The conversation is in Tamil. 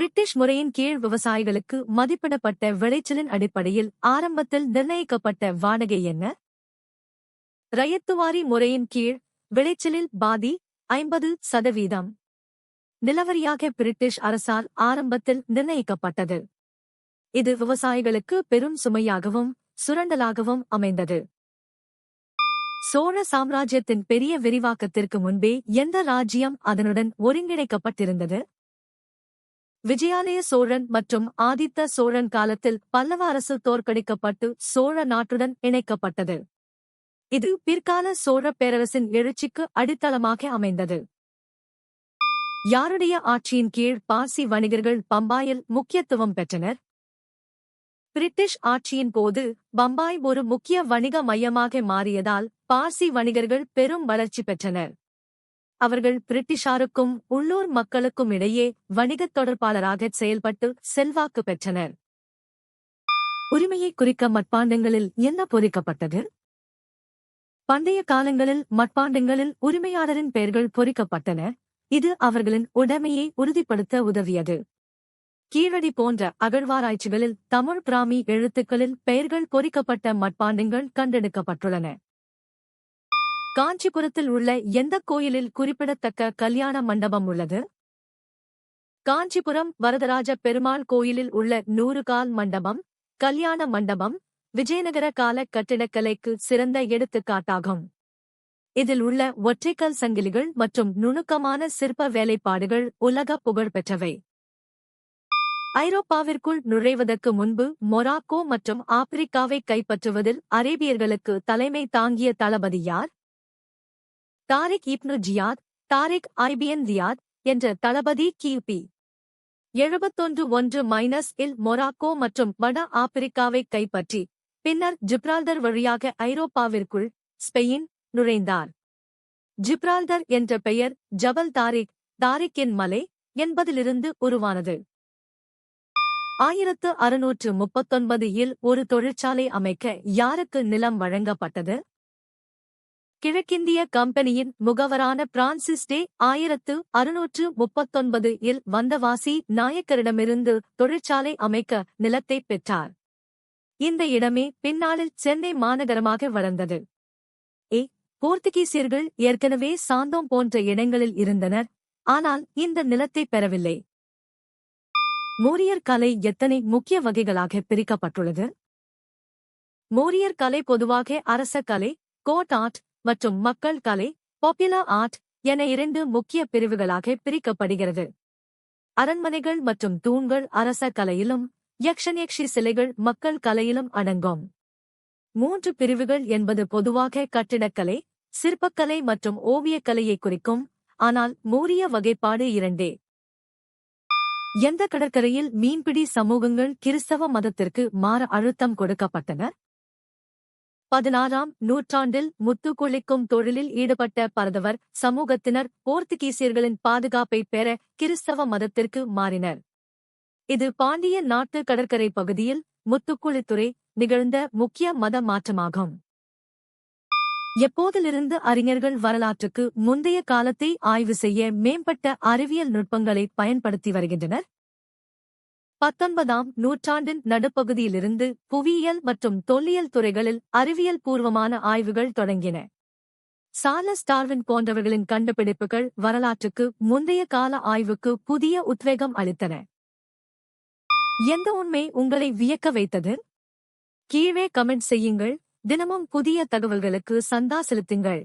பிரிட்டிஷ் முறையின் கீழ் விவசாயிகளுக்கு மதிப்பிடப்பட்ட விளைச்சலின் அடிப்படையில் ஆரம்பத்தில் நிர்ணயிக்கப்பட்ட வாடகை என்ன? ரயத்துவாரி முறையின் கீழ் விளைச்சலில் பாதி 50% நிலவரியாக பிரிட்டிஷ் அரசால் ஆரம்பத்தில் நிர்ணயிக்கப்பட்டது. இது விவசாயிகளுக்கு பெரும் சுமையாகவும் சுரண்டலாகவும் அமைந்தது. சோழ சாம்ராஜ்யத்தின் பெரிய விரிவாக்கத்திற்கு முன்பே எந்த ராஜ்யம் அதனுடன் ஒருங்கிணைக்கப்பட்டிருந்தது? விஜயாலய சோழன் மற்றும் ஆதித்த சோழன் காலத்தில் பல்லவ அரசு தோற்கடிக்கப்பட்டு சோழ நாட்டுடன் இணைக்கப்பட்டது. இது பிற்கால சோழ பேரரசின் எழுச்சிக்கு அடித்தளமாக அமைந்தது. யாருடைய ஆட்சியின் கீழ் பார்சி வணிகர்கள் பம்பாயில் முக்கியத்துவம் பெற்றனர்? பிரிட்டிஷ் ஆட்சியின் போது பம்பாய் ஒரு முக்கிய வணிக மையமாக மாறியதால் பார்சி வணிகர்கள் பெரும் வளர்ச்சி பெற்றனர். அவர்கள் பிரிட்டிஷாருக்கும் உள்ளூர் மக்களுக்கும் இடையே வணிகத் தொடர்பாளராக செயல்பட்டு செல்வாக்கு பெற்றனர். உரிமையை குறிக்க மட்பாண்டங்களில் என்ன பொறிக்கப்பட்டது? பண்டைய காலங்களில் மட்பாண்டங்களில் உரிமையாளரின் பெயர்கள் பொறிக்கப்பட்டன. இது அவர்களின் உடைமையை உறுதிப்படுத்த உதவியது. கீழடி போன்ற அகழ்வாராய்ச்சிகளில் தமிழ் பிராமி எழுத்துக்களில் பெயர்கள் பொறிக்கப்பட்ட மட்பாண்டங்கள் கண்டெடுக்கப்பட்டுள்ளன. காஞ்சிபுரத்தில் உள்ள எந்த கோயிலில் குறிப்பிடத்தக்க கல்யாண மண்டபம் உள்ளது? காஞ்சிபுரம் வரதராஜ பெருமாள் கோயிலில் உள்ள 100 கால் மண்டபம், கல்யாண மண்டபம் விஜயநகர கால கட்டிடக்கலைக்கு சிறந்த எடுத்துக்காட்டாகும். இதில் உள்ள ஒற்றைக்கல் சங்கிலிகள் மற்றும் நுணுக்கமான சிற்ப வேலைப்பாடுகள் உலக புகழ் பெற்றவை. ஐரோப்பாவிற்குள் நுழைவதற்கு முன்பு மொராக்கோ மற்றும் ஆப்பிரிக்காவை கைப்பற்றுவதில் அரேபியர்களுக்கு தலைமை தாங்கிய தளபதி யார்? தாரிக் இப்னு ஜியாத், தாரிக் ஐபின் ஜியாத் என்ற தளபதி கிபி 71-1 மொராக்கோ மற்றும் வட ஆப்பிரிக்காவை கைப்பற்றி பின்னர் ஜிப்ரால்டர் வழியாக ஐரோப்பாவிற்குள் ஸ்பெயின் நுழைந்தார். ஜிப்ரால்டர் என்ற பெயர் ஜபல் தாரிக், தாரிக்கின் மலை என்பதிலிருந்து உருவானது. 1639 ஒரு தொழிற்சாலை அமைக்க யாருக்கு நிலம் வழங்கப்பட்டது? கிழக்கிந்திய கம்பெனியின் முகவரான பிரான்சிஸ் டே 1639 வந்தவாசி நாயக்கரிடமிருந்து தொழிற்சாலை அமைக்க நிலத்தை பெற்றார். இந்த இடமே பின்னாளில் சென்னை மாநகரமாக வளர்ந்தது. போர்த்துகீசியர்கள் ஏற்கனவே சாந்தோம் போன்ற இடங்களில் இருந்தனர், ஆனால் இந்த நிலத்தை பெறவில்லை. மோரியர் கலை எத்தனை முக்கிய வகைகளாக பிரிக்கப்பட்டுள்ளது? மோரியர் கலை பொதுவாக அரச கலை, கோர்ட் ஆர்ட் மற்றும் மக்கள் கலை, பாப்புலர் ஆர்ட் என 2 முக்கிய பிரிவுகளாக பிரிக்கப்படுகிறது. அரண்மனைகள் மற்றும் தூண்கள் அரச கலையிலும், யக்ஷயக்ஷி சிலைகள் மக்கள் கலையிலும் அடங்கும். 3 பிரிவுகள் என்பது பொதுவாக கட்டிடக்கலை, சிற்பக்கலை மற்றும் ஓவியக்கலையை குறிக்கும், ஆனால் மோரிய வகைப்பாடு 2. எந்த கடற்கரையில் மீன்பிடி சமூகங்கள் கிறிஸ்தவ மதத்திற்கு மாற அழுத்தம் கொடுக்கப்பட்டன? 16ஆம் நூற்றாண்டில் முத்துக்குளிக்கும் தொழிலில் ஈடுபட்ட பரதவர் சமூகத்தினர் போர்த்துகீசியர்களின் பாதுகாப்பை பெற கிறிஸ்தவ மதத்திற்கு மாறினர். இது பாண்டிய நாட்டு கடற்கரை பகுதியில் முத்துக்குளித்துறை நிகழ்ந்த முக்கிய மத மாற்றமாகும். எப்போதிலிருந்து அறிஞர்கள் வரலாற்றுக்கு முந்தைய காலத்தை ஆய்வு செய்ய மேம்பட்ட அறிவியல் நுட்பங்களை பயன்படுத்தி வருகின்றனர்? 19ஆம் நூற்றாண்டின் நடுப்பகுதியிலிருந்து புவியியல் மற்றும் தொல்லியல் துறைகளில் அறிவியல் பூர்வமான ஆய்வுகள் தொடங்கின. சார்லஸ் டார்வின் போன்றவர்களின் கண்டுபிடிப்புகள் வரலாற்றுக்கு முந்தைய கால ஆய்வுக்கு புதிய உத்வேகம் அளித்தன. எந்த உண்மை உங்களை வியக்க வைத்தது? கீழே கமெண்ட் செய்யுங்கள். தினமும் புதிய தகவல்களுக்கு சந்தா செலுத்துங்கள்.